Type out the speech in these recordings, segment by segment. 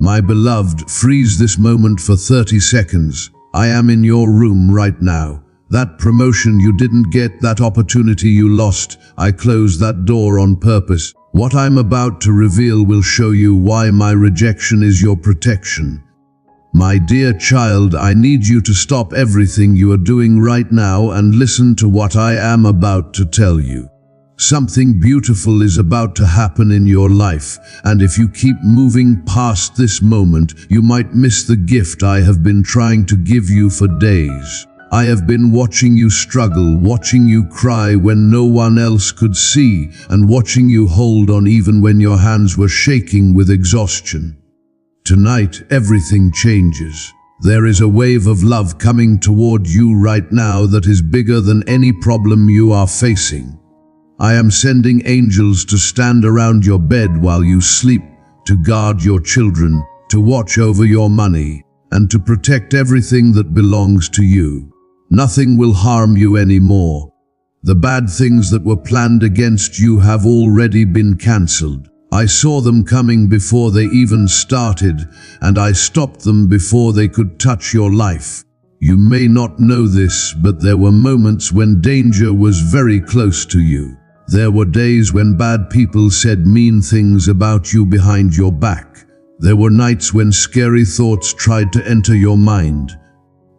My beloved, freeze this moment for 30 seconds. I am in your room right now. That promotion you didn't get, that opportunity you lost, I closed that door on purpose. What I'm about to reveal will show you why my rejection is your protection. My dear child, I need you to stop everything you are doing right now and listen to what I am about to tell you. Something beautiful is about to happen in your life, and if you keep moving past this moment, you might miss the gift I have been trying to give you for days. I have been watching you struggle, watching you cry when no one else could see, and watching you hold on even when your hands were shaking with exhaustion. Tonight, everything changes. There is a wave of love coming toward you right now that is bigger than any problem you are facing. I am sending angels to stand around your bed while you sleep, to guard your children, to watch over your money, and to protect everything that belongs to you. Nothing will harm you anymore. The bad things that were planned against you have already been cancelled. I saw them coming before they even started, and I stopped them before they could touch your life. You may not know this, but there were moments when danger was very close to you. There were days when bad people said mean things about you behind your back. There were nights when scary thoughts tried to enter your mind.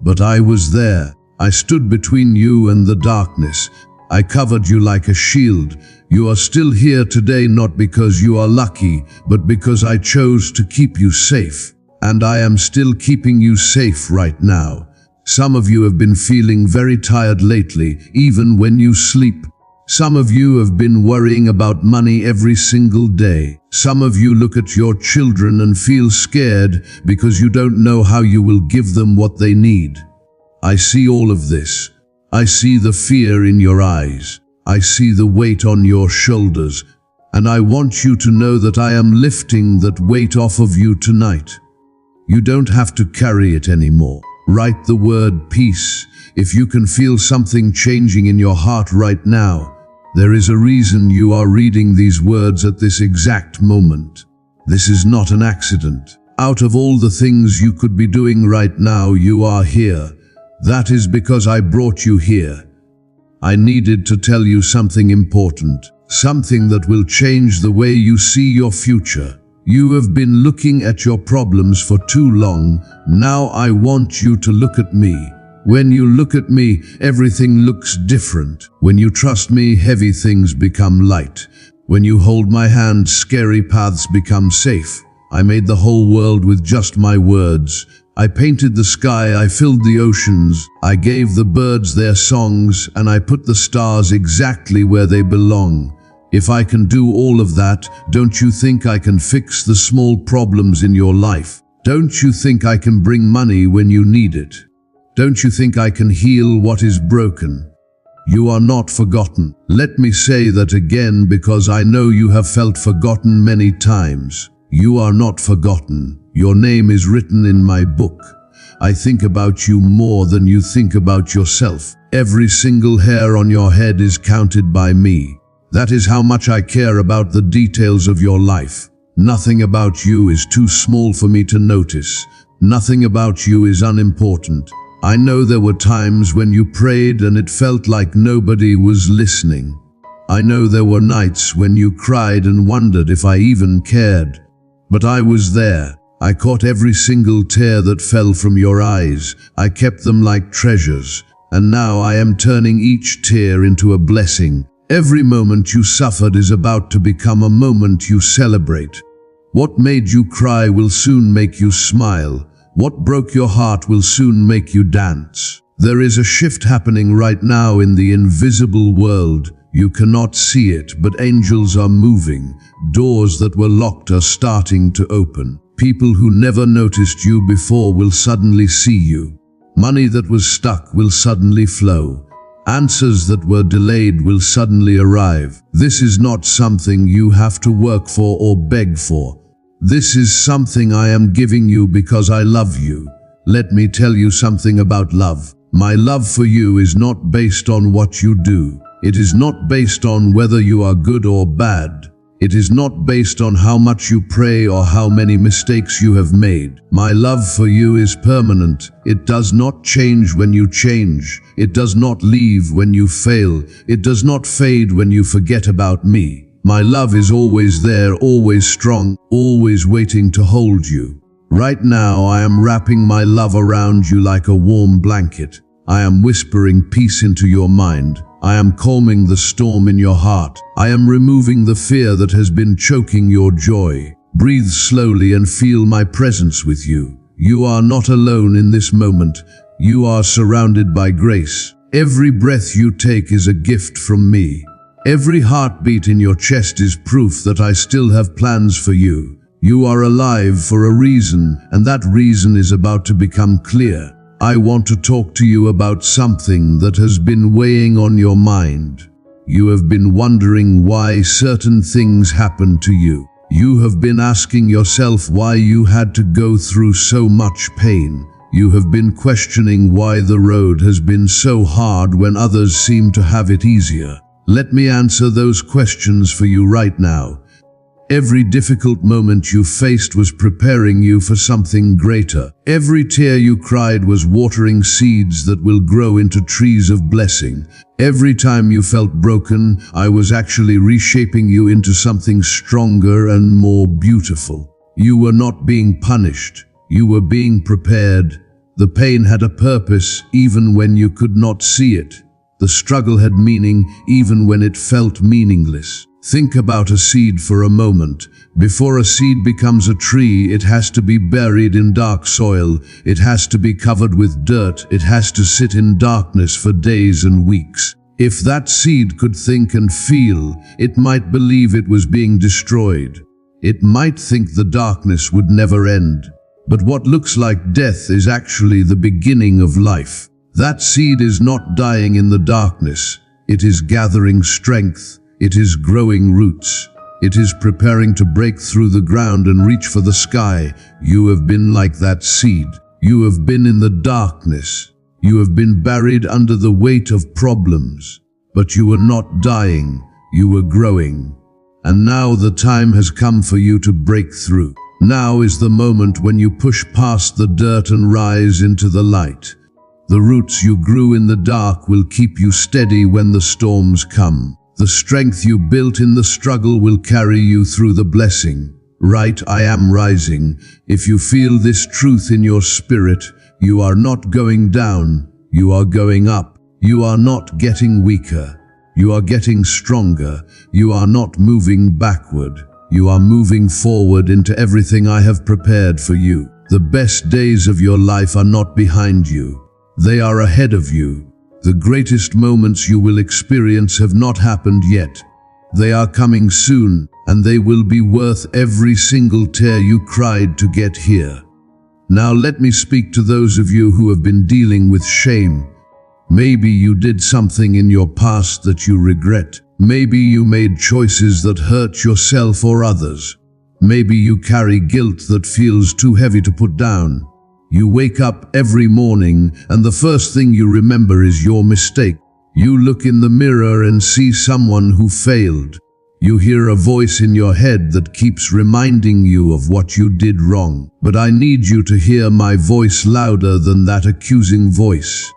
But I was there. I stood between you and the darkness. I covered you like a shield. You are still here today not because you are lucky, but because I chose to keep you safe. And I am still keeping you safe right now. Some of you have been feeling very tired lately, even when you sleep. Some of you have been worrying about money every single day. Some of you look at your children and feel scared because you don't know how you will give them what they need. I see all of this. I see the fear in your eyes. I see the weight on your shoulders. And I want you to know that I am lifting that weight off of you tonight. You don't have to carry it anymore. Write the word peace. If you can feel something changing in your heart right now, there is a reason you are reading these words at this exact moment. This is not an accident. Out of all the things you could be doing right now, you are here. That is because I brought you here. I needed to tell you something important, something that will change the way you see your future. You have been looking at your problems for too long. Now I want you to look at me. When you look at me, everything looks different. When you trust me, heavy things become light. When you hold my hand, scary paths become safe. I made the whole world with just my words. I painted the sky, I filled the oceans. I gave the birds their songs, and I put the stars exactly where they belong. If I can do all of that, don't you think I can fix the small problems in your life? Don't you think I can bring money when you need it? Don't you think I can heal what is broken? You are not forgotten. Let me say that again because I know you have felt forgotten many times. You are not forgotten. Your name is written in my book. I think about you more than you think about yourself. Every single hair on your head is counted by me. That is how much I care about the details of your life. Nothing about you is too small for me to notice. Nothing about you is unimportant. I know there were times when you prayed and it felt like nobody was listening. I know there were nights when you cried and wondered if I even cared. But I was there. I caught every single tear that fell from your eyes. I kept them like treasures. And now I am turning each tear into a blessing. Every moment you suffered is about to become a moment you celebrate. What made you cry will soon make you smile. What broke your heart will soon make you dance. There is a shift happening right now in the invisible world. You cannot see it, but angels are moving. Doors that were locked are starting to open. People who never noticed you before will suddenly see you. Money that was stuck will suddenly flow. Answers that were delayed will suddenly arrive. This is not something you have to work for or beg for. This is something I am giving you because I love you. Let me tell you something about love. My love for you is not based on what you do. It is not based on whether you are good or bad. It is not based on how much you pray or how many mistakes you have made. My love for you is permanent. It does not change when you change. It does not leave when you fail. It does not fade when you forget about me. My love is always there, always strong, always waiting to hold you. Right now, I am wrapping my love around you like a warm blanket. I am whispering peace into your mind. I am calming the storm in your heart. I am removing the fear that has been choking your joy. Breathe slowly and feel my presence with you. You are not alone in this moment. You are surrounded by grace. Every breath you take is a gift from me. Every heartbeat in your chest is proof that I still have plans for you. You are alive for a reason, and that reason is about to become clear. I want to talk to you about something that has been weighing on your mind. You have been wondering why certain things happen to you. You have been asking yourself why you had to go through so much pain. You have been questioning why the road has been so hard when others seem to have it easier. Let me answer those questions for you right now. Every difficult moment you faced was preparing you for something greater. Every tear you cried was watering seeds that will grow into trees of blessing. Every time you felt broken, I was actually reshaping you into something stronger and more beautiful. You were not being punished. You were being prepared. The pain had a purpose even when you could not see it. The struggle had meaning even when it felt meaningless. Think about a seed for a moment. Before a seed becomes a tree, it has to be buried in dark soil. It has to be covered with dirt. It has to sit in darkness for days and weeks. If that seed could think and feel, it might believe it was being destroyed. It might think the darkness would never end. But what looks like death is actually the beginning of life. That seed is not dying in the darkness. It is gathering strength. It is growing roots. It is preparing to break through the ground and reach for the sky. You have been like that seed. You have been in the darkness. You have been buried under the weight of problems. But you were not dying. You were growing. And now the time has come for you to break through. Now is the moment when you push past the dirt and rise into the light. The roots you grew in the dark will keep you steady when the storms come. The strength you built in the struggle will carry you through the blessing. Right, I am rising. If you feel this truth in your spirit, you are not going down, you are going up. You are not getting weaker, you are getting stronger. You are not moving backward, you are moving forward into everything I have prepared for you. The best days of your life are not behind you, they are ahead of you. The greatest moments you will experience have not happened yet. They are coming soon, and they will be worth every single tear you cried to get here. Now let me speak to those of you who have been dealing with shame. Maybe you did something in your past that you regret. Maybe you made choices that hurt yourself or others. Maybe you carry guilt that feels too heavy to put down. You wake up every morning and the first thing you remember is your mistake. You look in the mirror and see someone who failed. You hear a voice in your head that keeps reminding you of what you did wrong. But I need you to hear my voice louder than that accusing voice.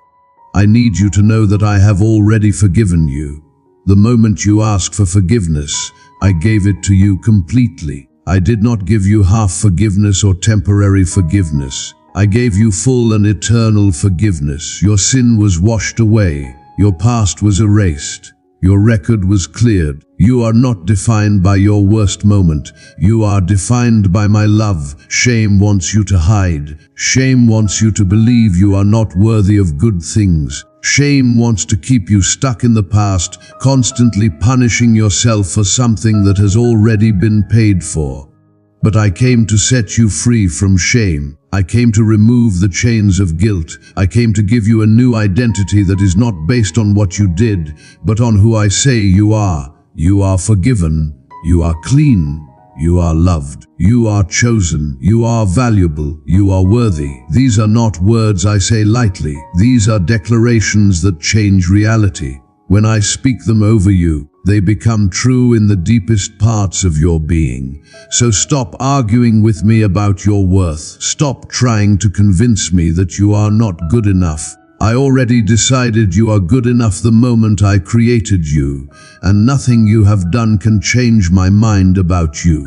I need you to know that I have already forgiven you. The moment you asked for forgiveness, I gave it to you completely. I did not give you half forgiveness or temporary forgiveness. I gave you full and eternal forgiveness. Your sin was washed away. Your past was erased. Your record was cleared. You are not defined by your worst moment. You are defined by my love. Shame wants you to hide. Shame wants you to believe you are not worthy of good things. Shame wants to keep you stuck in the past, constantly punishing yourself for something that has already been paid for. But I came to set you free from shame. I came to remove the chains of guilt. I came to give you a new identity that is not based on what you did, but on who I say you are. You are forgiven. You are clean. You are loved. You are chosen. You are valuable. You are worthy. These are not words I say lightly. These are declarations that change reality. When I speak them over you, They become true in the deepest parts of your being. So stop arguing with me about your worth. Stop trying to convince me that you are not good enough. I already decided you are good enough the moment I created you, and nothing you have done can change my mind about you.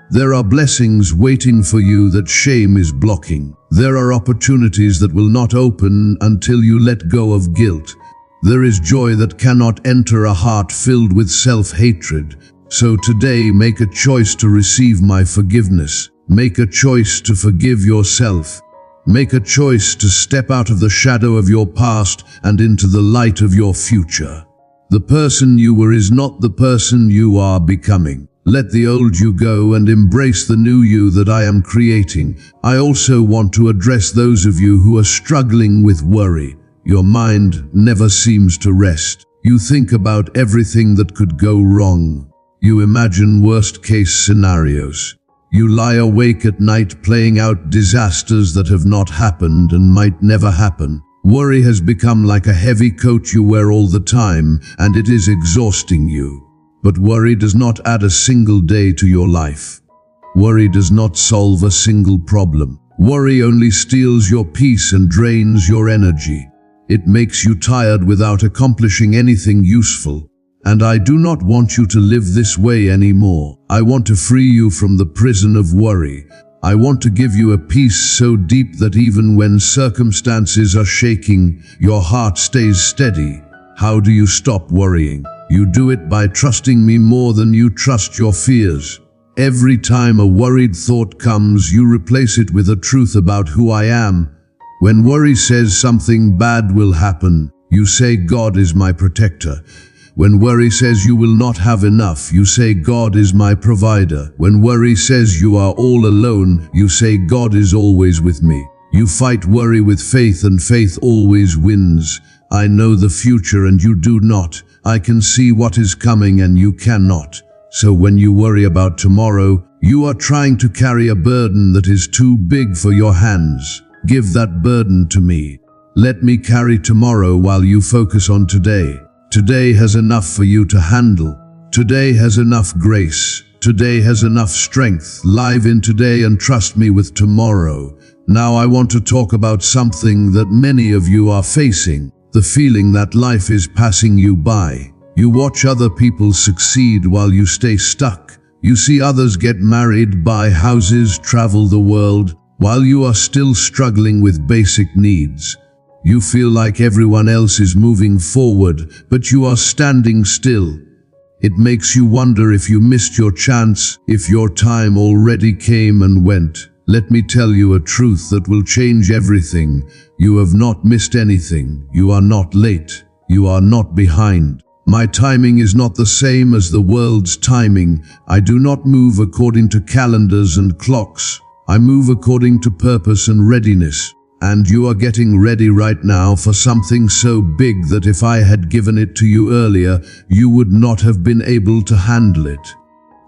There are blessings waiting for you that shame is blocking. There are opportunities that will not open until you let go of guilt. There is joy that cannot enter a heart filled with self-hatred. So today, make a choice to receive my forgiveness. Make a choice to forgive yourself. Make a choice to step out of the shadow of your past and into the light of your future. The person you were is not the person you are becoming. Let the old you go and embrace the new you that I am creating. I also want to address those of you who are struggling with worry. Your mind never seems to rest. You think about everything that could go wrong. You imagine worst-case scenarios. You lie awake at night playing out disasters that have not happened and might never happen. Worry has become like a heavy coat you wear all the time, and it is exhausting you. But worry does not add a single day to your life. Worry does not solve a single problem. Worry only steals your peace and drains your energy. It makes you tired without accomplishing anything useful. And I do not want you to live this way anymore. I want to free you from the prison of worry. I want to give you a peace so deep that even when circumstances are shaking, your heart stays steady. How do you stop worrying? You do it by trusting me more than you trust your fears. Every time a worried thought comes, you replace it with a truth about who I am. When worry says something bad will happen, you say God is my protector. When worry says you will not have enough, you say God is my provider. When worry says you are all alone, you say God is always with me. You fight worry with faith, and faith always wins. I know the future and you do not. I can see what is coming and you cannot. So when you worry about tomorrow, you are trying to carry a burden that is too big for your hands. Give that burden to me. Let me carry tomorrow while you focus on today. Today has enough for you to handle. Today has enough grace. Today has enough strength. Live in today and trust me with tomorrow. Now I want to talk about something that many of you are facing. The feeling that life is passing you by. You watch other people succeed while you stay stuck. You see others get married, buy houses, travel the world, while you are still struggling with basic needs. You feel like everyone else is moving forward, but you are standing still. It makes you wonder if you missed your chance, if your time already came and went. Let me tell you a truth that will change everything. You have not missed anything. You are not late. You are not behind. My timing is not the same as the world's timing. I do not move according to calendars and clocks. I move according to purpose and readiness. And you are getting ready right now for something so big that if I had given it to you earlier, you would not have been able to handle it.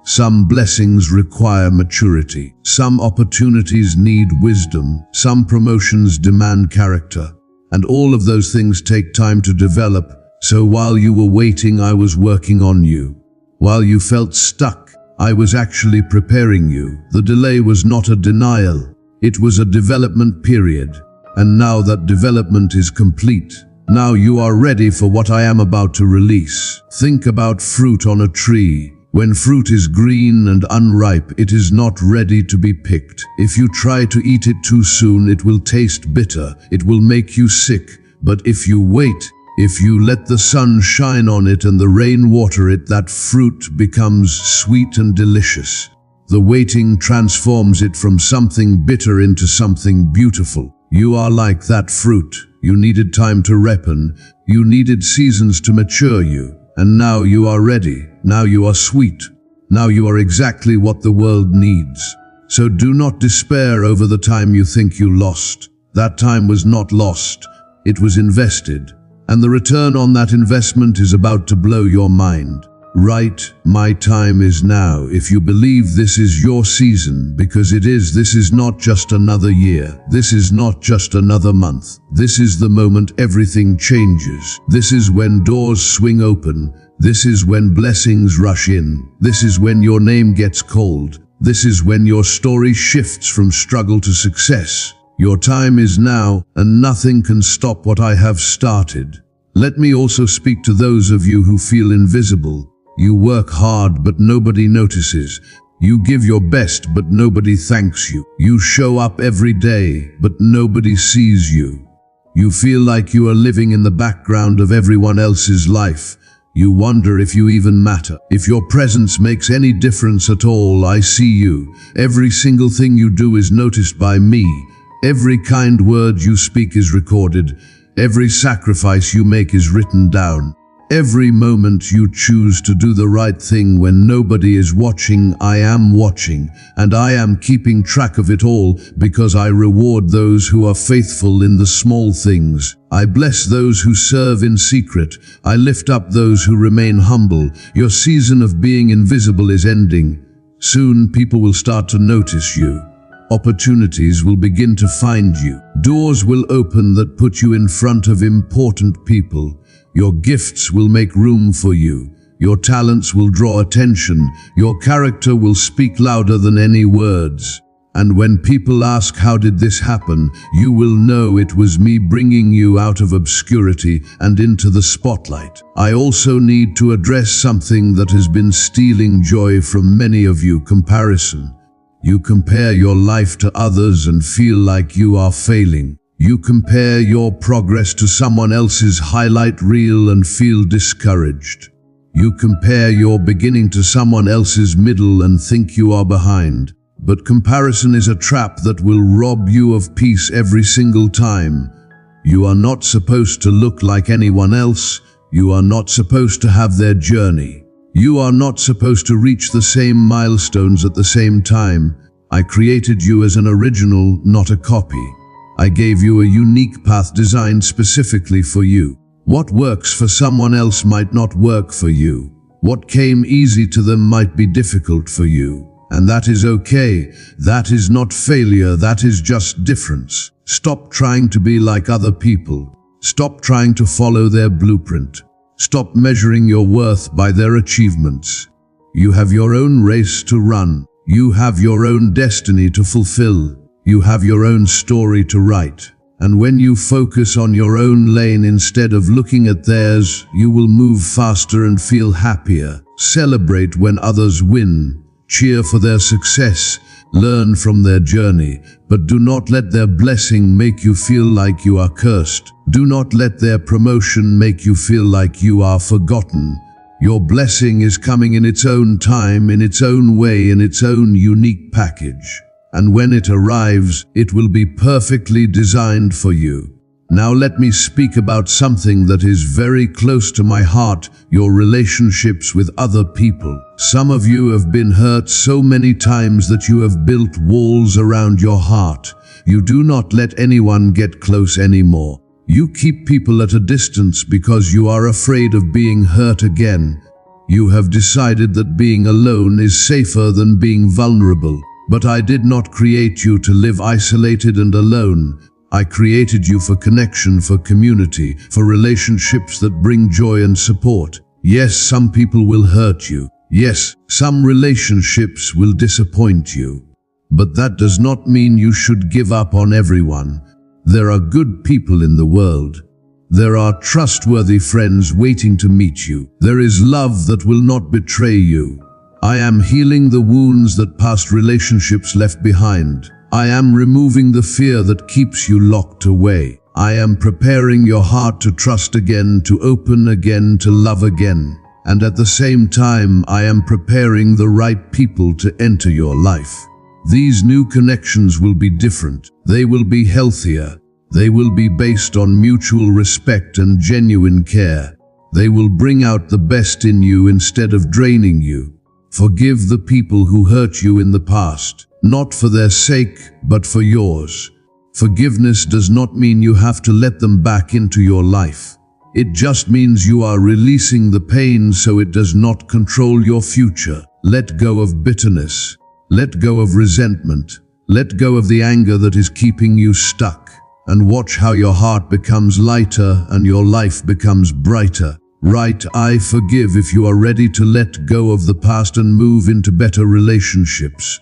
Some blessings require maturity. Some opportunities need wisdom. Some promotions demand character. And all of those things take time to develop. So while you were waiting, I was working on you. While you felt stuck, I was actually preparing you. The delay was not a denial. It was a development period. And now that development is complete, now you are ready for what I am about to release. Think about fruit on a tree. When fruit is green and unripe, it is not ready to be picked. If you try to eat it too soon, it will taste bitter. It will make you sick. But if you wait, if you let the sun shine on it and the rain water it, that fruit becomes sweet and delicious. The waiting transforms it from something bitter into something beautiful. You are like that fruit. You needed time to ripen. You needed seasons to mature you. And now you are ready. Now you are sweet. Now you are exactly what the world needs. So do not despair over the time you think you lost. That time was not lost. It was invested. And the return on that investment is about to blow your mind. Right, my time is now. If you believe this is your season, because it is, this is not just another year. This is not just another month. This is the moment everything changes. This is when doors swing open. This is when blessings rush in. This is when your name gets called. This is when your story shifts from struggle to success. Your time is now, and nothing can stop what I have started. Let me also speak to those of you who feel invisible. You work hard, but nobody notices. You give your best, but nobody thanks you. You show up every day, but nobody sees you. You feel like you are living in the background of everyone else's life. You wonder if you even matter, if your presence makes any difference at all. I see you. Every single thing you do is noticed by me. Every kind word you speak is recorded. Every sacrifice you make is written down. Every moment you choose to do the right thing when nobody is watching, I am watching, and I am keeping track of it all because I reward those who are faithful in the small things. I bless those who serve in secret. I lift up those who remain humble. Your season of being invisible is ending. Soon people will start to notice you. Opportunities will begin to find you. Doors will open that put you in front of important people. Your gifts will make room for you. Your talents will draw attention. Your character will speak louder than any words. And when people ask, how did this happen, you will know it was me bringing you out of obscurity and into the spotlight. I also need to address something that has been stealing joy from many of you: comparison. You compare your life to others and feel like you are failing. You compare your progress to someone else's highlight reel and feel discouraged. You compare your beginning to someone else's middle and think you are behind. But comparison is a trap that will rob you of peace every single time. You are not supposed to look like anyone else. You are not supposed to have their journey. You are not supposed to reach the same milestones at the same time. I created you as an original, not a copy. I gave you a unique path designed specifically for you. What works for someone else might not work for you. What came easy to them might be difficult for you. And that is okay. That is not failure. That is just difference. Stop trying to be like other people. Stop trying to follow their blueprint. Stop measuring your worth by their achievements. You have your own race to run. You have your own destiny to fulfill. You have your own story to write. And when you focus on your own lane instead of looking at theirs, you will move faster and feel happier. Celebrate when others win. Cheer for their success. Learn from their journey. But do not let their blessing make you feel like you are cursed. Do not let their promotion make you feel like you are forgotten. Your blessing is coming in its own time, in its own way, in its own unique package. And when it arrives, it will be perfectly designed for you. Now let me speak about something that is very close to my heart: your relationships with other people. Some of you have been hurt so many times that you have built walls around your heart. You do not let anyone get close anymore. You keep people at a distance because you are afraid of being hurt again. You have decided that being alone is safer than being vulnerable. But I did not create you to live isolated and alone. I created you for connection, for community, for relationships that bring joy and support. Yes, some people will hurt you. Yes, some relationships will disappoint you. But that does not mean you should give up on everyone. There are good people in the world. There are trustworthy friends waiting to meet you. There is love that will not betray you. I am healing the wounds that past relationships left behind. I am removing the fear that keeps you locked away. I am preparing your heart to trust again, to open again, to love again. And at the same time, I am preparing the right people to enter your life. These new connections will be different. They will be healthier. They will be based on mutual respect and genuine care. They will bring out the best in you instead of draining you. Forgive the people who hurt you in the past, not for their sake, but for yours. Forgiveness does not mean you have to let them back into your life. It just means you are releasing the pain so it does not control your future. Let go of bitterness. Let go of resentment. Let go of the anger that is keeping you stuck. And watch how your heart becomes lighter and your life becomes brighter. Write, I forgive if you are ready to let go of the past and move into better relationships.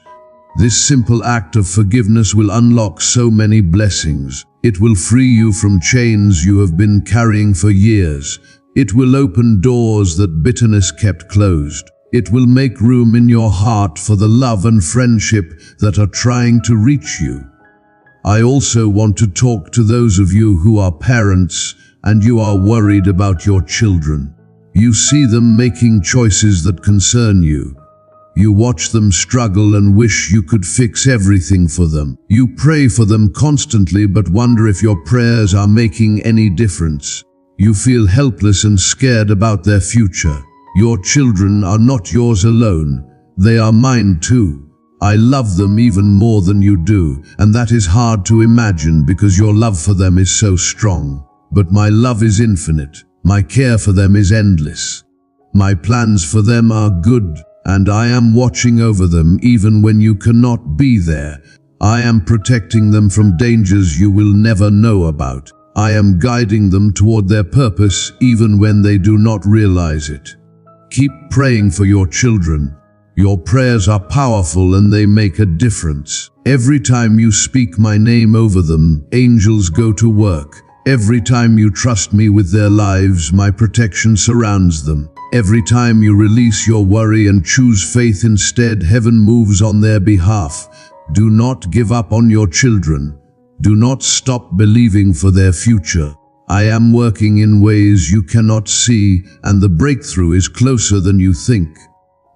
This simple act of forgiveness will unlock so many blessings. It will free you from chains you have been carrying for years. It will open doors that bitterness kept closed. It will make room in your heart for the love and friendship that are trying to reach you. I also want to talk to those of you who are parents and you are worried about your children. You see them making choices that concern you. You watch them struggle and wish you could fix everything for them. You pray for them constantly but wonder if your prayers are making any difference. You feel helpless and scared about their future. Your children are not yours alone. They are mine too. I love them even more than you do, and that is hard to imagine because your love for them is so strong. But my love is infinite. My care for them is endless. My plans for them are good, and I am watching over them even when you cannot be there. I am protecting them from dangers you will never know about. I am guiding them toward their purpose even when they do not realize it. Keep praying for your children. Your prayers are powerful and they make a difference. Every time you speak my name over them, angels go to work. Every time you trust me with their lives, my protection surrounds them. Every time you release your worry and choose faith instead, heaven moves on their behalf. Do not give up on your children. Do not stop believing for their future. I am working in ways you cannot see, and the breakthrough is closer than you think.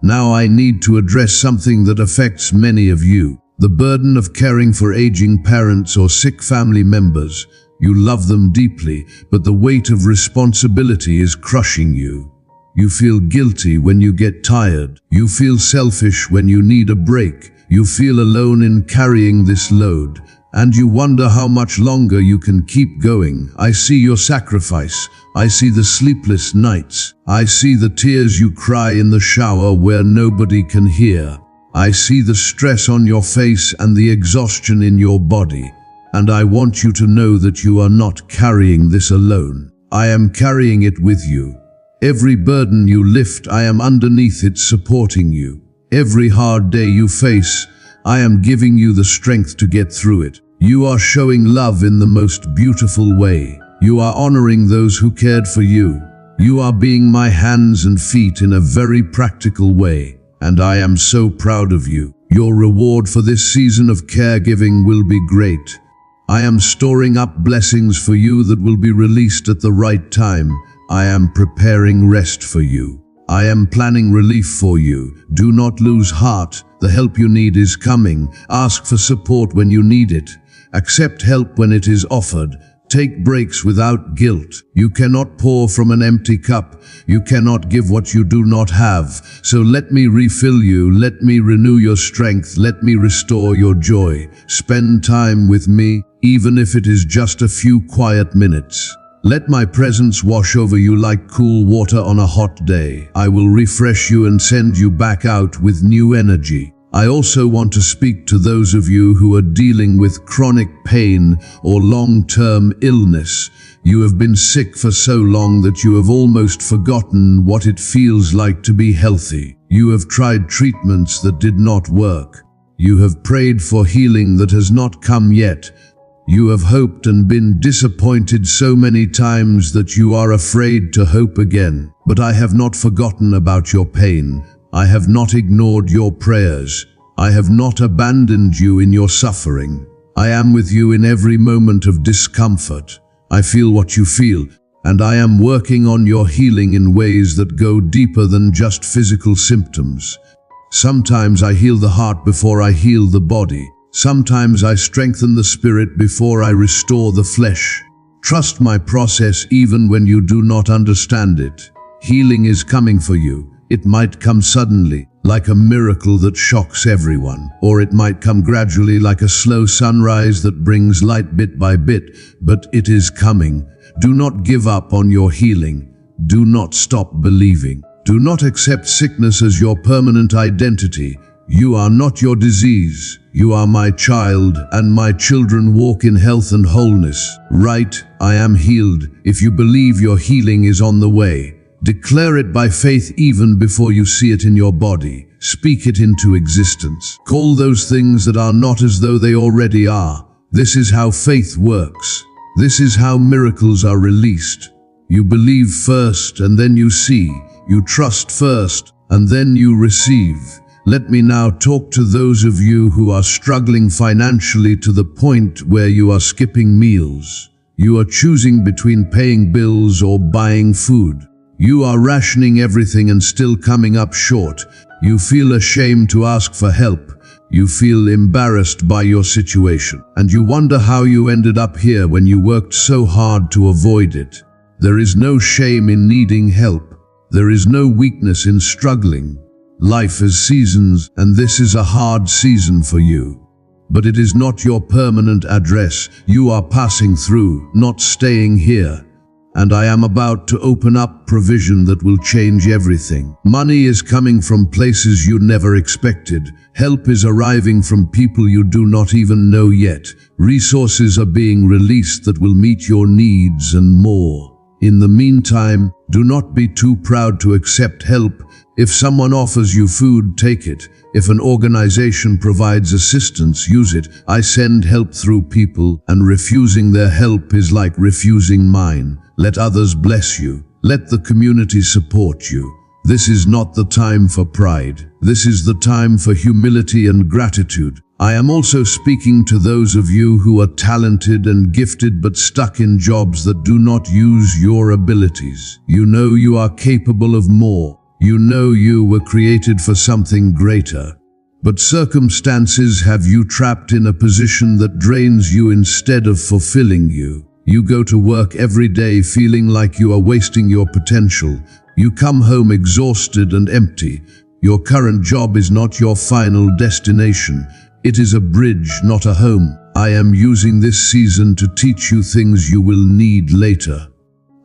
Now I need to address something that affects many of you. The burden of caring for aging parents or sick family members. You love them deeply, but the weight of responsibility is crushing you. You feel guilty when you get tired. You feel selfish when you need a break. You feel alone in carrying this load, and you wonder how much longer you can keep going. I see your sacrifice. I see the sleepless nights. I see the tears you cry in the shower where nobody can hear. I see the stress on your face and the exhaustion in your body. And I want you to know that you are not carrying this alone. I am carrying it with you. Every burden you lift, I am underneath it supporting you. Every hard day you face, I am giving you the strength to get through it. You are showing love in the most beautiful way. You are honoring those who cared for you. You are being my hands and feet in a very practical way, and I am so proud of you. Your reward for this season of caregiving will be great. I am storing up blessings for you that will be released at the right time. I am preparing rest for you. I am planning relief for you. Do not lose heart. The help you need is coming. Ask for support when you need it. Accept help when it is offered. Take breaks without guilt. You cannot pour from an empty cup. You cannot give what you do not have. So let me refill you. Let me renew your strength. Let me restore your joy. Spend time with me, even if it is just a few quiet minutes. Let my presence wash over you like cool water on a hot day. I will refresh you and send you back out with new energy. I also want to speak to those of you who are dealing with chronic pain or long-term illness. You have been sick for so long that you have almost forgotten what it feels like to be healthy. You have tried treatments that did not work. You have prayed for healing that has not come yet. You have hoped and been disappointed so many times that you are afraid to hope again. But I have not forgotten about your pain. I have not ignored your prayers. I have not abandoned you in your suffering. I am with you in every moment of discomfort. I feel what you feel, and I am working on your healing in ways that go deeper than just physical symptoms. Sometimes I heal the heart before I heal the body. Sometimes I strengthen the spirit before I restore the flesh. Trust my process even when you do not understand it. Healing is coming for you. It might come suddenly, like a miracle that shocks everyone, or it might come gradually like a slow sunrise that brings light bit by bit, but it is coming. Do not give up on your healing. Do not stop believing. Do not accept sickness as your permanent identity. You are not your disease. You are my child, and my children walk in health and wholeness. Right, I am healed. If you believe your healing is on the way, Declare it by faith even before you see it in your body. Speak it into existence. Call those things that are not as though they already are. This is how faith works. This is how miracles are released. You believe first and then you see. You trust first and then you receive. Let me now talk to those of you who are struggling financially to the point where you are skipping meals. You are choosing between paying bills or buying food. You are rationing everything and still coming up short. You feel ashamed to ask for help. You feel embarrassed by your situation. And you wonder how you ended up here when you worked so hard to avoid it. There is no shame in needing help. There is no weakness in struggling. Life has seasons, and this is a hard season for you. But it is not your permanent address. You are passing through, not staying here. And I am about to open up provision that will change everything. Money is coming from places you never expected. Help is arriving from people you do not even know yet. Resources are being released that will meet your needs and more. In the meantime, do not be too proud to accept help. If someone offers you food, take it. If an organization provides assistance, use it. I send help through people, and refusing their help is like refusing mine. Let others bless you. Let the community support you. This is not the time for pride. This is the time for humility and gratitude. I am also speaking to those of you who are talented and gifted but stuck in jobs that do not use your abilities. You know you are capable of more. You know you were created for something greater. But circumstances have you trapped in a position that drains you instead of fulfilling you. You go to work every day feeling like you are wasting your potential. You come home exhausted and empty. Your current job is not your final destination. It is a bridge, not a home. I am using this season to teach you things you will need later.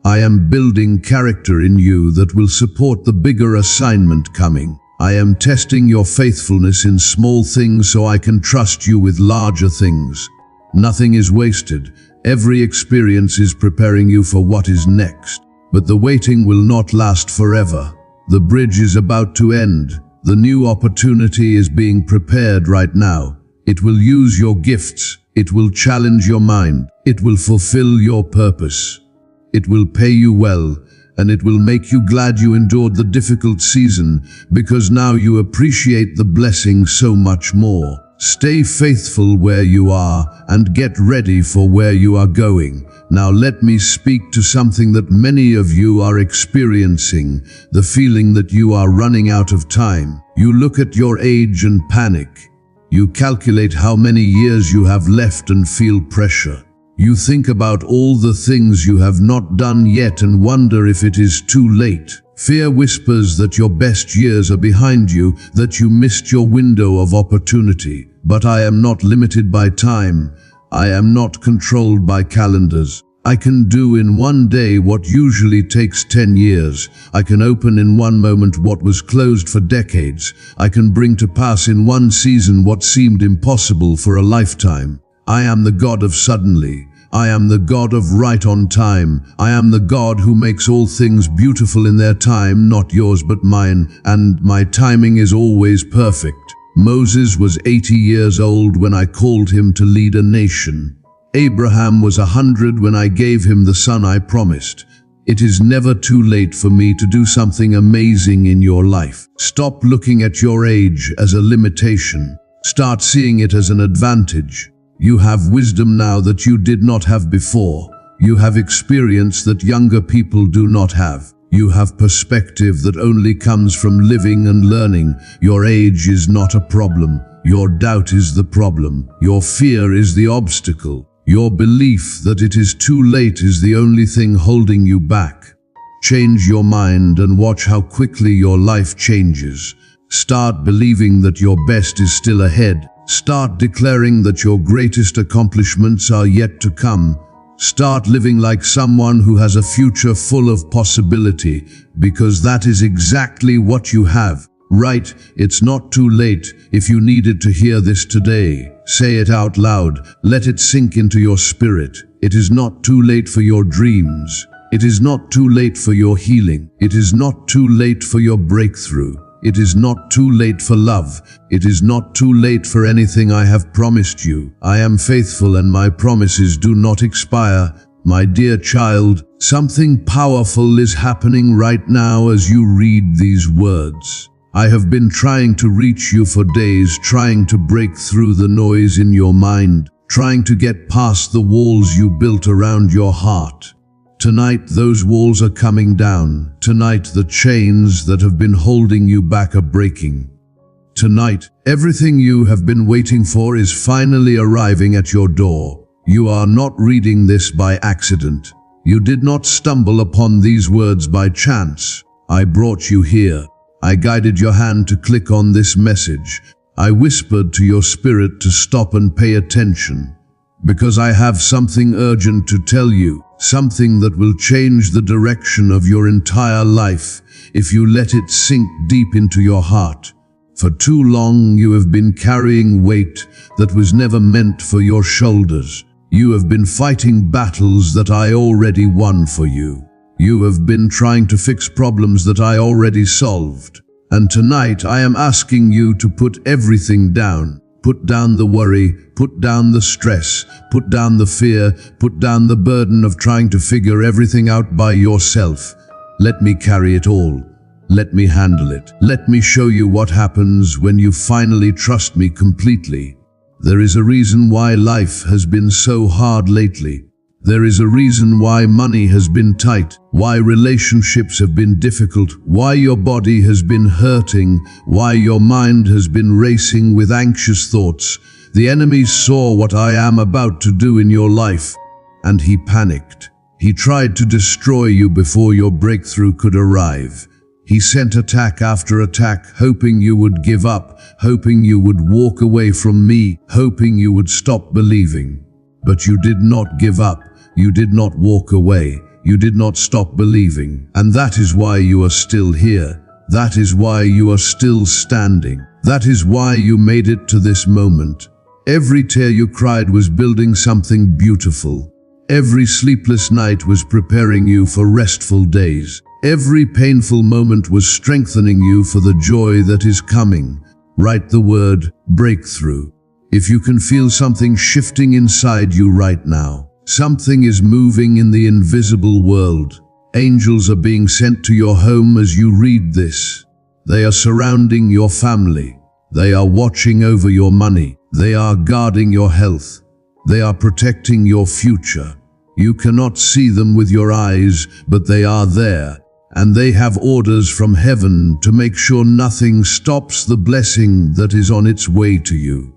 I am building character in you that will support the bigger assignment coming. I am testing your faithfulness in small things so I can trust you with larger things. Nothing is wasted. Every experience is preparing you for what is next. But the waiting will not last forever. The bridge is about to end. The new opportunity is being prepared right now. It will use your gifts. It will challenge your mind. It will fulfill your purpose. It will pay you well, and it will make you glad you endured the difficult season, because now you appreciate the blessing so much more. Stay faithful where you are and get ready for where you are going. Now let me speak to something that many of you are experiencing, the feeling that you are running out of time. You look at your age and panic. You calculate how many years you have left and feel pressure. You think about all the things you have not done yet and wonder if it is too late. Fear whispers that your best years are behind you, that you missed your window of opportunity. But I am not limited by time. I am not controlled by calendars. I can do in one day what usually takes 10 years. I can open in one moment what was closed for decades. I can bring to pass in one season what seemed impossible for a lifetime. I am the God of suddenly. I am the God of right on time. I am the God who makes all things beautiful in their time, not yours but mine, and my timing is always perfect. Moses was 80 years old when I called him to lead a nation. Abraham was 100 when I gave him the son I promised. It is never too late for me to do something amazing in your life. Stop looking at your age as a limitation. Start seeing it as an advantage. You have wisdom now that you did not have before. You have experience that younger people do not have. You have perspective that only comes from living and learning. Your age is not a problem. Your doubt is the problem. Your fear is the obstacle. Your belief that it is too late is the only thing holding you back. Change your mind and watch how quickly your life changes. Start believing that your best is still ahead. Start declaring that your greatest accomplishments are yet to come. Start living like someone who has a future full of possibility, because that is exactly what you have. Right, it's not too late. If you needed to hear this today, say it out loud. Let it sink into your spirit. It is not too late for your dreams. It is not too late for your healing. It is not too late for your breakthrough. It is not too late for love. It is not too late for anything I have promised you. I am faithful and my promises do not expire. My dear child, something powerful is happening right now as you read these words. I have been trying to reach you for days, trying to break through the noise in your mind, trying to get past the walls you built around your heart. Tonight, those walls are coming down. Tonight, the chains that have been holding you back are breaking. Tonight, everything you have been waiting for is finally arriving at your door. You are not reading this by accident. You did not stumble upon these words by chance. I brought you here. I guided your hand to click on this message. I whispered to your spirit to stop and pay attention. Because I have something urgent to tell you, something that will change the direction of your entire life if you let it sink deep into your heart. For too long you have been carrying weight that was never meant for your shoulders. You have been fighting battles that I already won for you. You have been trying to fix problems that I already solved. And tonight I am asking you to put everything down. Put down the worry, put down the stress, put down the fear, put down the burden of trying to figure everything out by yourself. Let me carry it all. Let me handle it. Let me show you what happens when you finally trust me completely. There is a reason why life has been so hard lately. There is a reason why money has been tight, why relationships have been difficult, why your body has been hurting, why your mind has been racing with anxious thoughts. The enemy saw what I am about to do in your life, and he panicked. He tried to destroy you before your breakthrough could arrive. He sent attack after attack, hoping you would give up, hoping you would walk away from me, hoping you would stop believing. But you did not give up. You did not walk away. You did not stop believing. And that is why you are still here. That is why you are still standing. That is why you made it to this moment. Every tear you cried was building something beautiful. Every sleepless night was preparing you for restful days. Every painful moment was strengthening you for the joy that is coming. Write the word breakthrough. If you can feel something shifting inside you right now, something is moving in the invisible world. Angels are being sent to your home as you read this. They are surrounding your family. They are watching over your money. They are guarding your health. They are protecting your future. You cannot see them with your eyes, but they are there. And they have orders from heaven to make sure nothing stops the blessing that is on its way to you.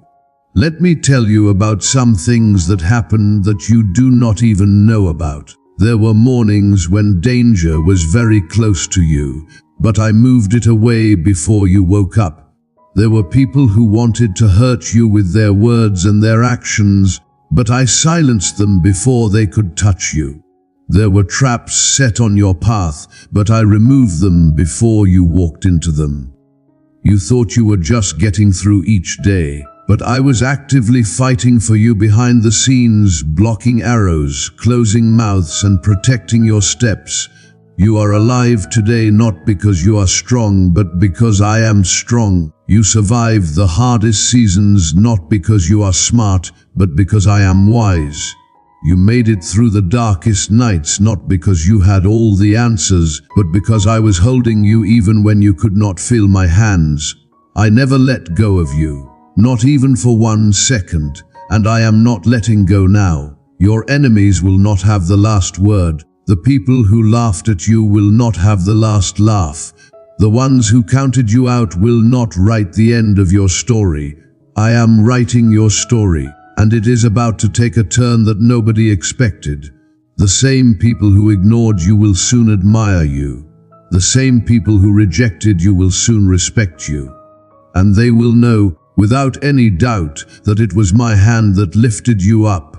Let me tell you about some things that happened that you do not even know about. There were mornings when danger was very close to you, but I moved it away before you woke up. There were people who wanted to hurt you with their words and their actions, but I silenced them before they could touch you. There were traps set on your path, but I removed them before you walked into them. You thought you were just getting through each day, but I was actively fighting for you behind the scenes, blocking arrows, closing mouths, and protecting your steps. You are alive today not because you are strong, but because I am strong. You survived the hardest seasons not because you are smart, but because I am wise. You made it through the darkest nights not because you had all the answers, but because I was holding you even when you could not feel my hands. I never let go of you. Not even for 1 second, and I am not letting go now. Your enemies will not have the last word. The people who laughed at you will not have the last laugh. The ones who counted you out will not write the end of your story. I am writing your story, and it is about to take a turn that nobody expected. The same people who ignored you will soon admire you. The same people who rejected you will soon respect you. And they will know, without any doubt, that it was my hand that lifted you up.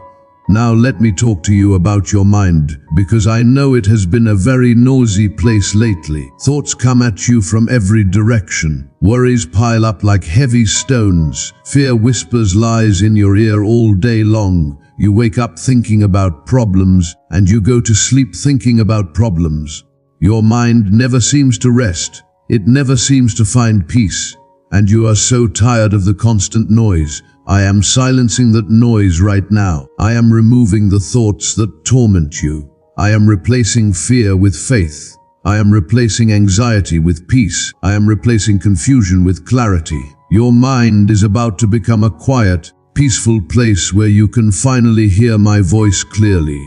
Now let me talk to you about your mind, because I know it has been a very noisy place lately. Thoughts come at you from every direction. Worries pile up like heavy stones. Fear whispers lies in your ear all day long. You wake up thinking about problems, and you go to sleep thinking about problems. Your mind never seems to rest. It never seems to find peace. And you are so tired of the constant noise. I am silencing that noise right now. I am removing the thoughts that torment you. I am replacing fear with faith. I am replacing anxiety with peace. I am replacing confusion with clarity. Your mind is about to become a quiet, peaceful place where you can finally hear my voice clearly.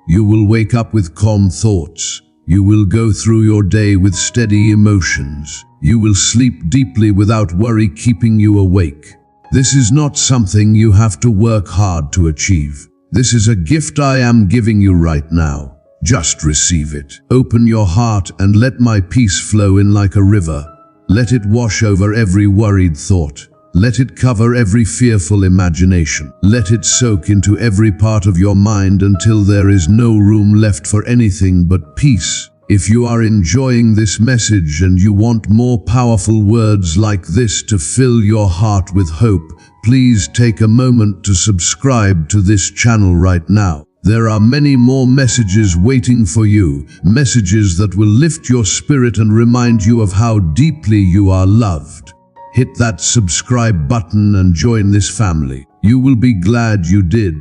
You will wake up with calm thoughts. You will go through your day with steady emotions. You will sleep deeply without worry keeping you awake. This is not something you have to work hard to achieve. This is a gift I am giving you right now. Just receive it. Open your heart and let my peace flow in like a river. Let it wash over every worried thought. Let it cover every fearful imagination. Let it soak into every part of your mind until there is no room left for anything but peace. If you are enjoying this message and you want more powerful words like this to fill your heart with hope, please take a moment to subscribe to this channel right now. There are many more messages waiting for you, messages that will lift your spirit and remind you of how deeply you are loved. Hit that subscribe button and join this family. You will be glad you did.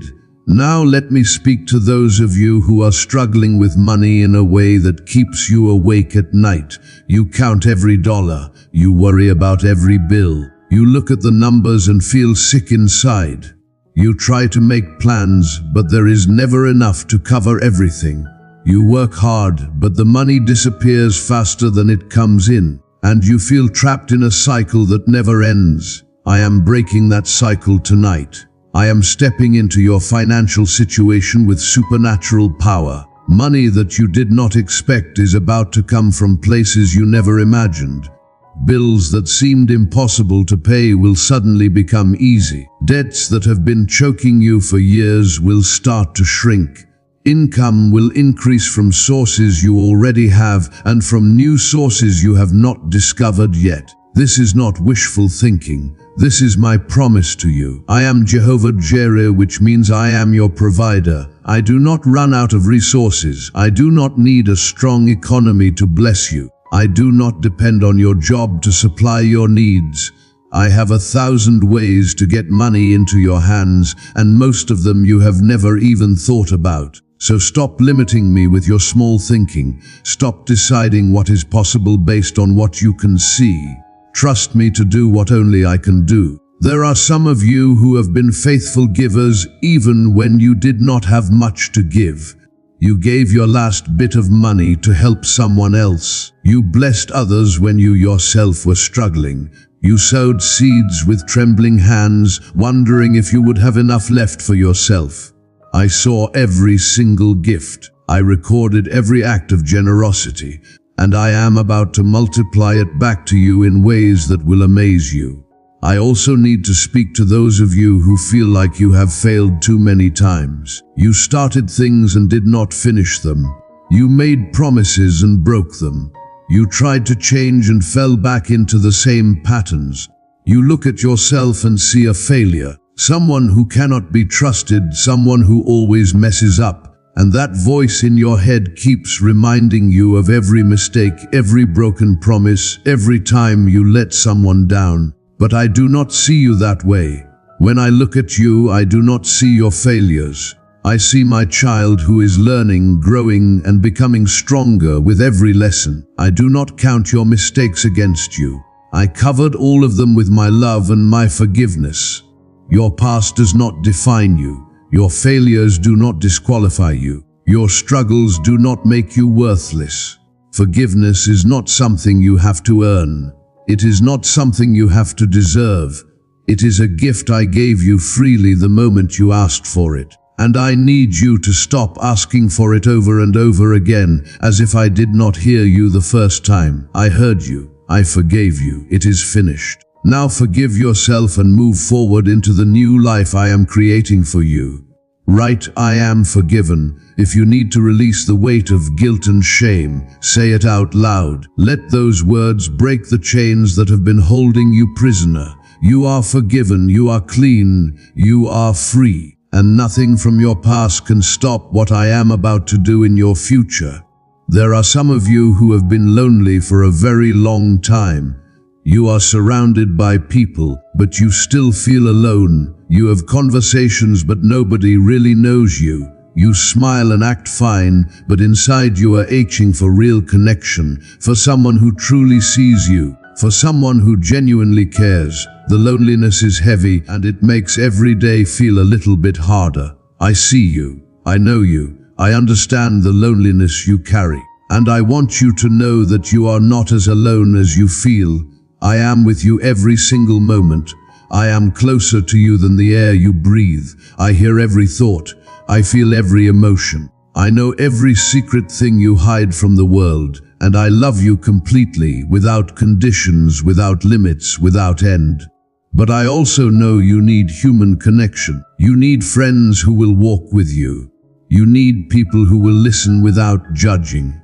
Now let me speak to those of you who are struggling with money in a way that keeps you awake at night. You count every dollar. You worry about every bill. You look at the numbers and feel sick inside. You try to make plans, but there is never enough to cover everything. You work hard, but the money disappears faster than it comes in, and you feel trapped in a cycle that never ends. I am breaking that cycle tonight. I am stepping into your financial situation with supernatural power. Money that you did not expect is about to come from places you never imagined. Bills that seemed impossible to pay will suddenly become easy. Debts that have been choking you for years will start to shrink. Income will increase from sources you already have and from new sources you have not discovered yet. This is not wishful thinking. This is my promise to you. I am Jehovah Jireh, which means I am your provider. I do not run out of resources. I do not need a strong economy to bless you. I do not depend on your job to supply your needs. I have 1,000 ways to get money into your hands, and most of them you have never even thought about. So stop limiting me with your small thinking. Stop deciding what is possible based on what you can see. Trust me to do what only I can do. There are some of you who have been faithful givers even when you did not have much to give. You gave your last bit of money to help someone else. You blessed others when you yourself were struggling. You sowed seeds with trembling hands, wondering if you would have enough left for yourself. I saw every single gift. I recorded every act of generosity, and I am about to multiply it back to you in ways that will amaze you. I also need to speak to those of you who feel like you have failed too many times. You started things and did not finish them. You made promises and broke them. You tried to change and fell back into the same patterns. You look at yourself and see a failure, someone who cannot be trusted, someone who always messes up. And that voice in your head keeps reminding you of every mistake, every broken promise, every time you let someone down. But I do not see you that way. When I look at you, I do not see your failures. I see my child who is learning, growing, and becoming stronger with every lesson. I do not count your mistakes against you. I covered all of them with my love and my forgiveness. Your past does not define you. Your failures do not disqualify you. Your struggles do not make you worthless. Forgiveness is not something you have to earn. It is not something you have to deserve. It is a gift I gave you freely the moment you asked for it. And I need you to stop asking for it over and over again, as if I did not hear you the first time. I heard you. I forgave you. It is finished. Now forgive yourself and move forward into the new life I am creating for you. Write, I am forgiven. If you need to release the weight of guilt and shame, say it out loud. Let those words break the chains that have been holding you prisoner. You are forgiven, you are clean, you are free. and nothing from your past can stop what I am about to do in your future. There are some of you who have been lonely for a very long time. You are surrounded by people, but you still feel alone. You have conversations, but nobody really knows you. You smile and act fine, but inside you are aching for real connection, for someone who truly sees you, for someone who genuinely cares. The loneliness is heavy, and it makes every day feel a little bit harder. I see you. I know you. I understand the loneliness you carry. And I want you to know that you are not as alone as you feel. I am with you every single moment. I am closer to you than the air you breathe. I hear every thought. I feel every emotion. I know every secret thing you hide from the world. And I love you completely, without conditions, without limits, without end. But I also know you need human connection. You need friends who will walk with you. You need people who will listen without judging.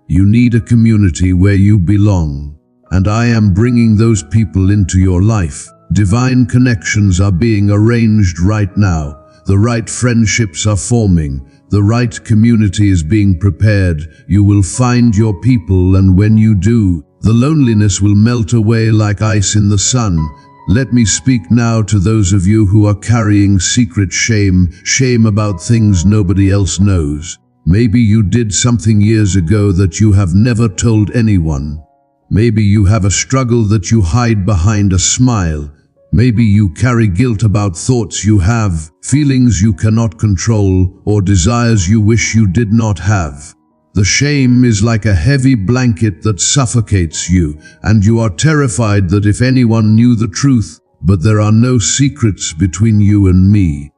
You need a community where you belong. And I am bringing those people into your life. Divine connections are being arranged right now. The right friendships are forming. The right community is being prepared. You will find your people, and when you do, the loneliness will melt away like ice in the sun. Let me speak now to those of you who are carrying secret shame about things nobody else knows. Maybe you did something years ago that you have never told anyone. Maybe you have a struggle that you hide behind a smile. Maybe you carry guilt about thoughts you have, feelings you cannot control, or desires you wish you did not have. The shame is like a heavy blanket that suffocates you, and you are terrified that if anyone knew the truth, but there are no secrets between you and me.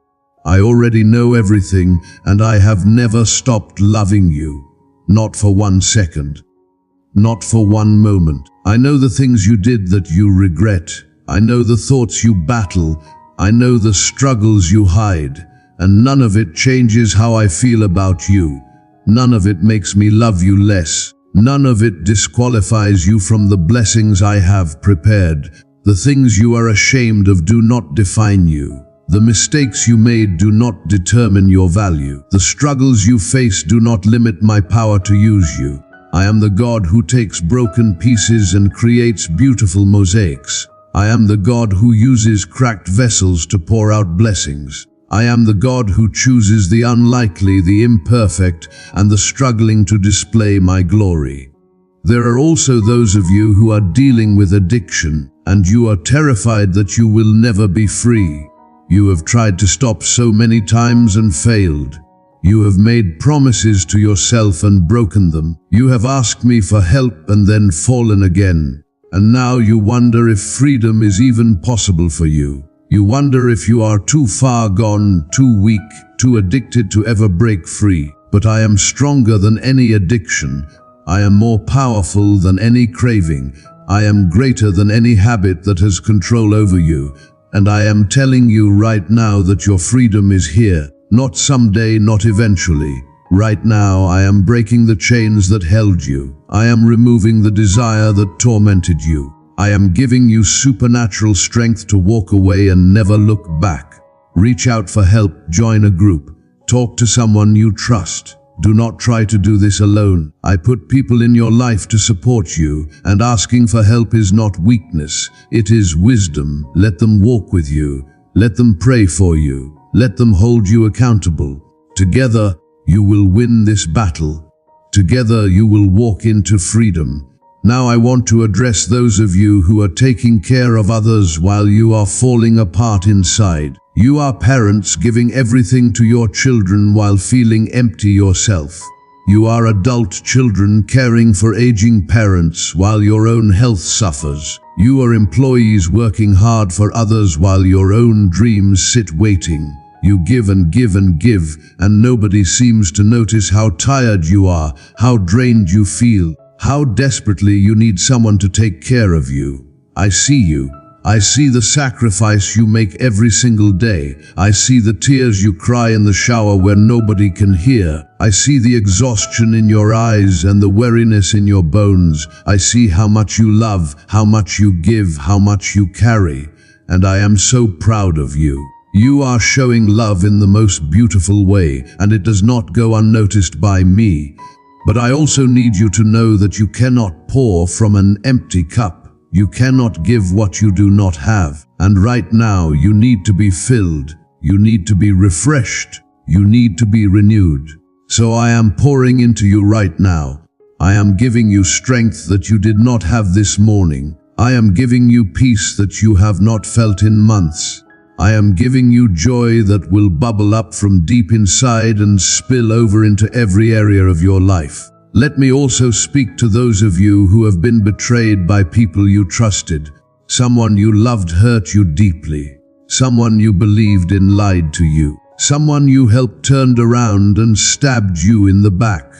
I already know everything, and I have never stopped loving you. Not for 1 second. Not for one moment. I know the things you did that you regret. I know the thoughts you battle. I know the struggles you hide. And none of it changes how I feel about you. None of it makes me love you less. None of it disqualifies you from the blessings I have prepared. The things you are ashamed of do not define you. The mistakes you made do not determine your value. The struggles you face do not limit my power to use you. I am the God who takes broken pieces and creates beautiful mosaics. I am the God who uses cracked vessels to pour out blessings. I am the God who chooses the unlikely, the imperfect, and the struggling to display my glory. There are also those of you who are dealing with addiction, and you are terrified that you will never be free. You have tried to stop so many times and failed. You have made promises to yourself and broken them. You have asked me for help and then fallen again. And now you wonder if freedom is even possible for you. You wonder if you are too far gone, too weak, too addicted to ever break free. But I am stronger than any addiction. I am more powerful than any craving. I am greater than any habit that has control over you. And I am telling you right now that your freedom is here. Not someday, not eventually. Right now, I am breaking the chains that held you. I am removing the desire that tormented you. I am giving you supernatural strength to walk away and never look back. Reach out for help, join a group, talk to someone you trust. Do not try to do this alone. I put people in your life to support you, and asking for help is not weakness, it is wisdom. Let them walk with you. Let them pray for you. Let them hold you accountable. Together, you will win this battle. Together, you will walk into freedom. Now I want to address those of you who are taking care of others while you are falling apart inside. You are parents giving everything to your children while feeling empty yourself. You are adult children caring for aging parents while your own health suffers. You are employees working hard for others while your own dreams sit waiting. You give and give and give, and nobody seems to notice how tired you are, how drained you feel, how desperately you need someone to take care of you. I see you. I see the sacrifice you make every single day. I see the tears you cry in the shower where nobody can hear. I see the exhaustion in your eyes and the weariness in your bones. I see how much you love, how much you give, how much you carry. And I am so proud of you. You are showing love in the most beautiful way, and it does not go unnoticed by me. But I also need you to know that you cannot pour from an empty cup. You cannot give what you do not have. And right now you need to be filled. You need to be refreshed. You need to be renewed. So I am pouring into you right now. I am giving you strength that you did not have this morning. I am giving you peace that you have not felt in months. I am giving you joy that will bubble up from deep inside and spill over into every area of your life. Let me also speak to those of you who have been betrayed by people you trusted. Someone you loved hurt you deeply. Someone you believed in lied to you. Someone you helped turned around and stabbed you in the back.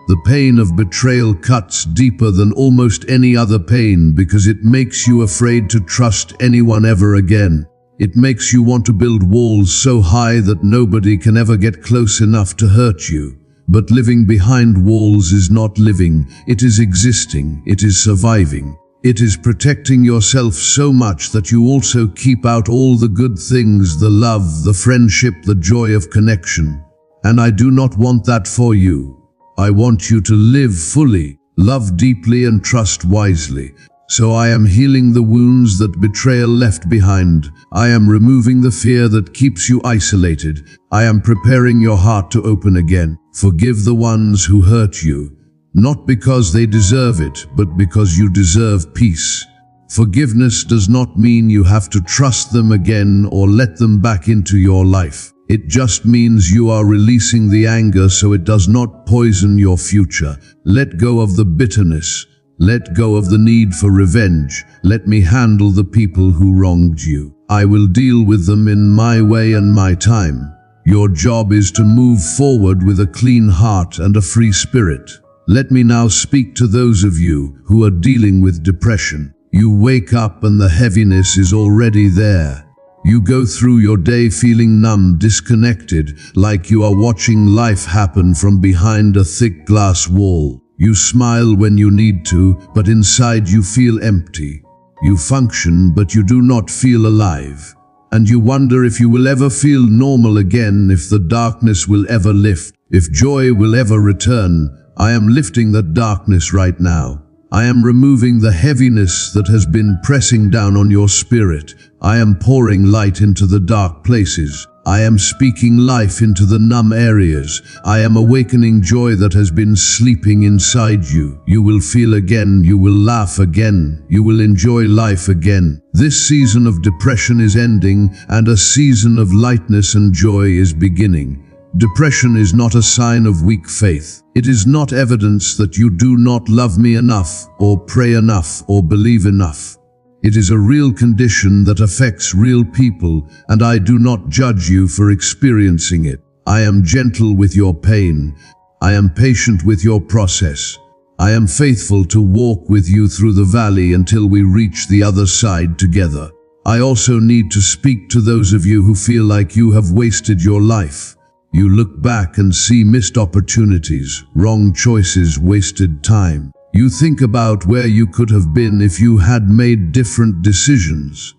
The pain of betrayal cuts deeper than almost any other pain because it makes you afraid to trust anyone ever again. It makes you want to build walls so high that nobody can ever get close enough to hurt you. But living behind walls is not living. It is existing. It is surviving. It is protecting yourself so much that you also keep out all the good things, the love, the friendship, the joy of connection. And I do not want that for you. I want you to live fully, love deeply, and trust wisely. So I am healing the wounds that betrayal left behind. I am removing the fear that keeps you isolated. I am preparing your heart to open again. Forgive the ones who hurt you, not because they deserve it, but because you deserve peace. Forgiveness does not mean you have to trust them again or let them back into your life. It just means you are releasing the anger so it does not poison your future. Let go of the bitterness. Let go of the need for revenge. Let me handle the people who wronged you. I will deal with them in my way and my time. Your job is to move forward with a clean heart and a free spirit. Let me now speak to those of you who are dealing with depression. You wake up and the heaviness is already there. You go through your day feeling numb, disconnected, like you are watching life happen from behind a thick glass wall. You smile when you need to, but inside you feel empty. You function, but you do not feel alive. And you wonder if you will ever feel normal again, if the darkness will ever lift, if joy will ever return. I am lifting that darkness right now. I am removing the heaviness that has been pressing down on your spirit. I am pouring light into the dark places. I am speaking life into the numb areas. I am awakening joy that has been sleeping inside you. You will feel again. You will laugh again. You will enjoy life again. This season of depression is ending, and a season of lightness and joy is beginning. Depression is not a sign of weak faith. It is not evidence that you do not love me enough, or pray enough, or believe enough. It is a real condition that affects real people, and I do not judge you for experiencing it. I am gentle with your pain. I am patient with your process. I am faithful to walk with you through the valley until we reach the other side together. I also need to speak to those of you who feel like you have wasted your life. You look back and see missed opportunities, wrong choices, wasted time. You think about where you could have been if you had made different decisions.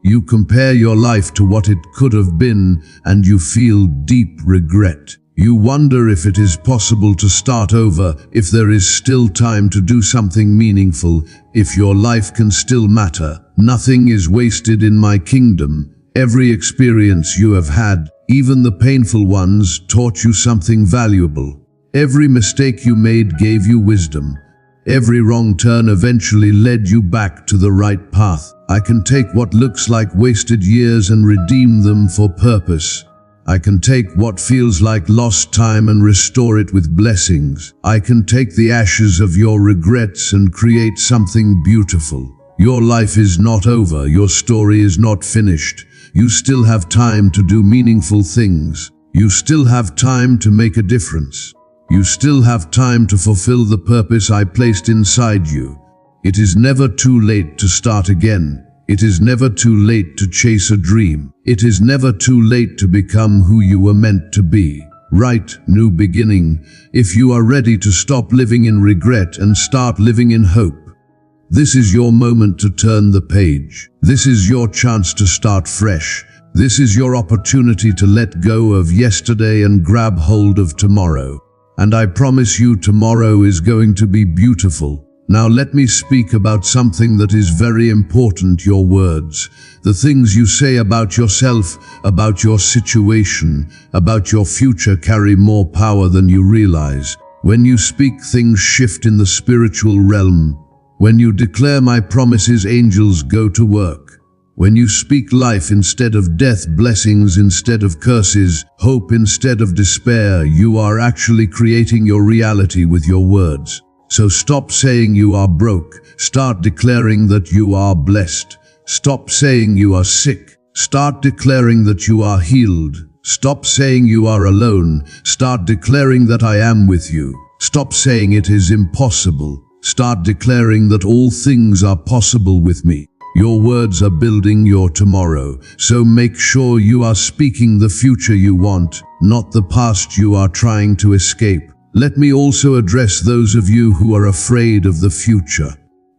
You compare your life to what it could have been, and you feel deep regret. You wonder if it is possible to start over, if there is still time to do something meaningful, if your life can still matter. Nothing is wasted in my kingdom. Every experience you have had, even the painful ones, taught you something valuable. Every mistake you made gave you wisdom. Every wrong turn eventually led you back to the right path. I can take what looks like wasted years and redeem them for purpose. I can take what feels like lost time and restore it with blessings. I can take the ashes of your regrets and create something beautiful. Your life is not over. Your story is not finished. You still have time to do meaningful things. You still have time to make a difference. You still have time to fulfill the purpose I placed inside you. It is never too late to start again. It is never too late to chase a dream. It is never too late to become who you were meant to be. Right, new beginning, if you are ready to stop living in regret and start living in hope. This is your moment to turn the page. This is your chance to start fresh. This is your opportunity to let go of yesterday and grab hold of tomorrow. And I promise you tomorrow is going to be beautiful. Now let me speak about something that is very important, your words. The things you say about yourself, about your situation, about your future carry more power than you realize. When you speak, things shift in the spiritual realm. When you declare my promises, angels go to work. When you speak life instead of death, blessings instead of curses, hope instead of despair, you are actually creating your reality with your words. So stop saying you are broke. Start declaring that you are blessed. Stop saying you are sick. Start declaring that you are healed. Stop saying you are alone. Start declaring that I am with you. Stop saying it is impossible. Start declaring that all things are possible with me. Your words are building your tomorrow, so make sure you are speaking the future you want, not the past you are trying to escape. Let me also address those of you who are afraid of the future.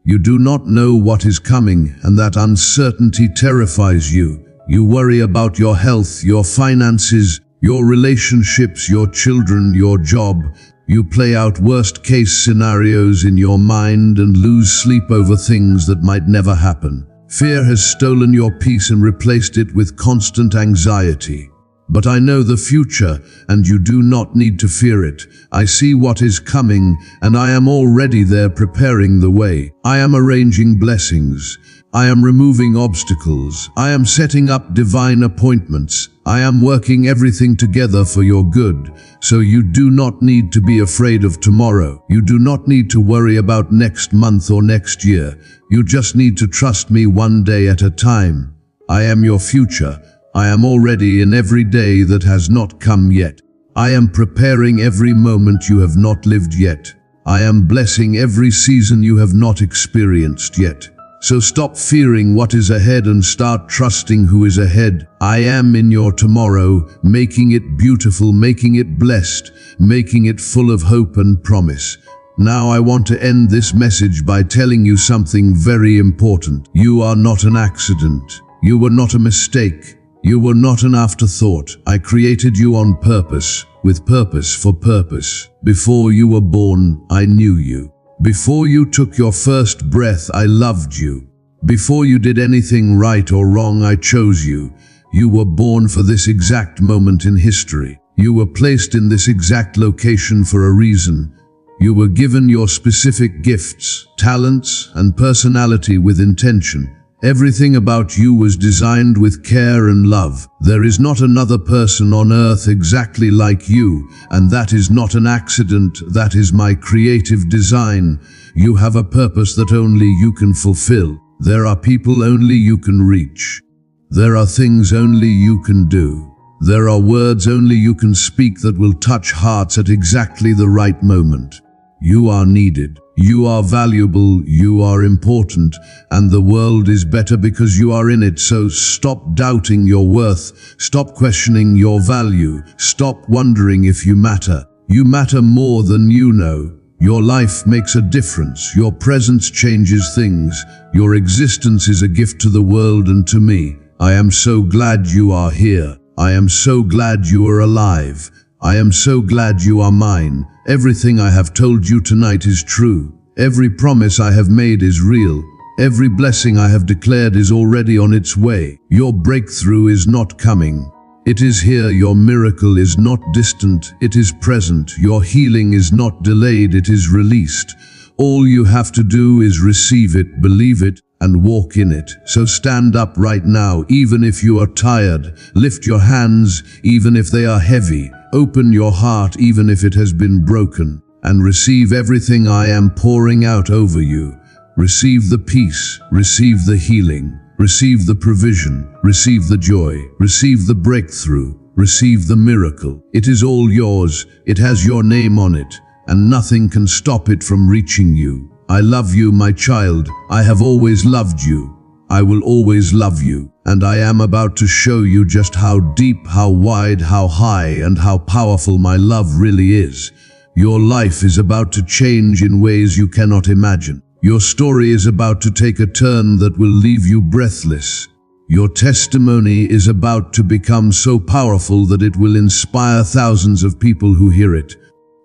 You do not know what is coming, and that uncertainty terrifies you. You worry about your health, your finances, your relationships, your children, your job. You play out worst-case scenarios in your mind and lose sleep over things that might never happen. Fear has stolen your peace and replaced it with constant anxiety. But I know the future, and you do not need to fear it. I see what is coming, and I am already there preparing the way. I am arranging blessings. I am removing obstacles. I am setting up divine appointments. I am working everything together for your good. So you do not need to be afraid of tomorrow. You do not need to worry about next month or next year. You just need to trust me one day at a time. I am your future. I am already in every day that has not come yet. I am preparing every moment you have not lived yet. I am blessing every season you have not experienced yet. So stop fearing what is ahead and start trusting who is ahead. I am in your tomorrow, making it beautiful, making it blessed, making it full of hope and promise. Now I want to end this message by telling you something very important. You are not an accident. You were not a mistake. You were not an afterthought. I created you on purpose, with purpose for purpose. Before you were born, I knew you. Before you took your first breath, I loved you. Before you did anything right or wrong, I chose you. You were born for this exact moment in history. You were placed in this exact location for a reason. You were given your specific gifts, talents, and personality with intention. Everything about you was designed with care and love. There is not another person on earth exactly like you, and that is not an accident. That is my creative design. You have a purpose that only you can fulfill. There are people only you can reach. There are things only you can do. There are words only you can speak that will touch hearts at exactly the right moment. You are needed. You are valuable, you are important, and the world is better because you are in it. So stop doubting your worth, stop questioning your value, stop wondering if you matter. You matter more than you know. Your life makes a difference. Your presence changes things. Your existence is a gift to the world and to me. I am so glad you are here. I am so glad you are alive. I am so glad you are mine. Everything I have told you tonight is true. Every promise I have made is real. Every blessing I have declared is already on its way. Your breakthrough is not coming. It is here. Your miracle is not distant. It is present. Your healing is not delayed. It is released. All you have to do is receive it, believe it, and walk in it. So stand up right now, even if you are tired. Lift your hands, even if they are heavy. Open your heart, even if it has been broken, and receive everything I am pouring out over you. Receive the peace, receive the healing, receive the provision, receive the joy, receive the breakthrough, receive the miracle. It is all yours. It has your name on it, and nothing can stop it from reaching you. I love you, my child. I have always loved you. I will always love you, and I am about to show you just how deep, how wide, how high, and how powerful my love really is. Your life is about to change in ways you cannot imagine. Your story is about to take a turn that will leave you breathless. Your testimony is about to become so powerful that it will inspire thousands of people who hear it.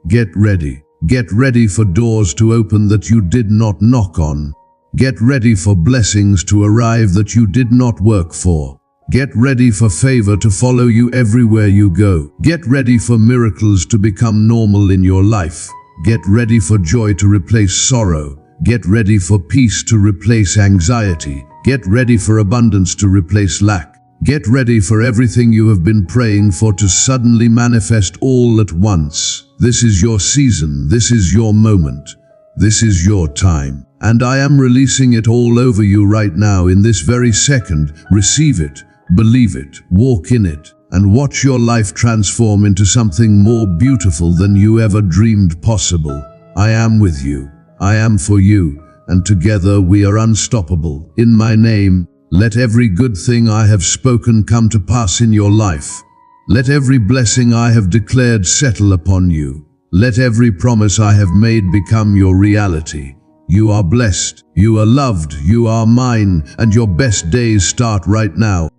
Get ready. Get ready for doors to open that you did not knock on. Get ready for blessings to arrive that you did not work for. Get ready for favor to follow you everywhere you go. Get ready for miracles to become normal in your life. Get ready for joy to replace sorrow. Get ready for peace to replace anxiety. Get ready for abundance to replace lack. Get ready for everything you have been praying for to suddenly manifest all at once. This is your season. This is your moment. This is your time. And I am releasing it all over you right now in this very second. Receive it, believe it, walk in it, and watch your life transform into something more beautiful than you ever dreamed possible. I am with you. I am for you, and together we are unstoppable. In my name, let every good thing I have spoken come to pass in your life. Let every blessing I have declared settle upon you. Let every promise I have made become your reality. You are blessed, you are loved, you are mine, and your best days start right now.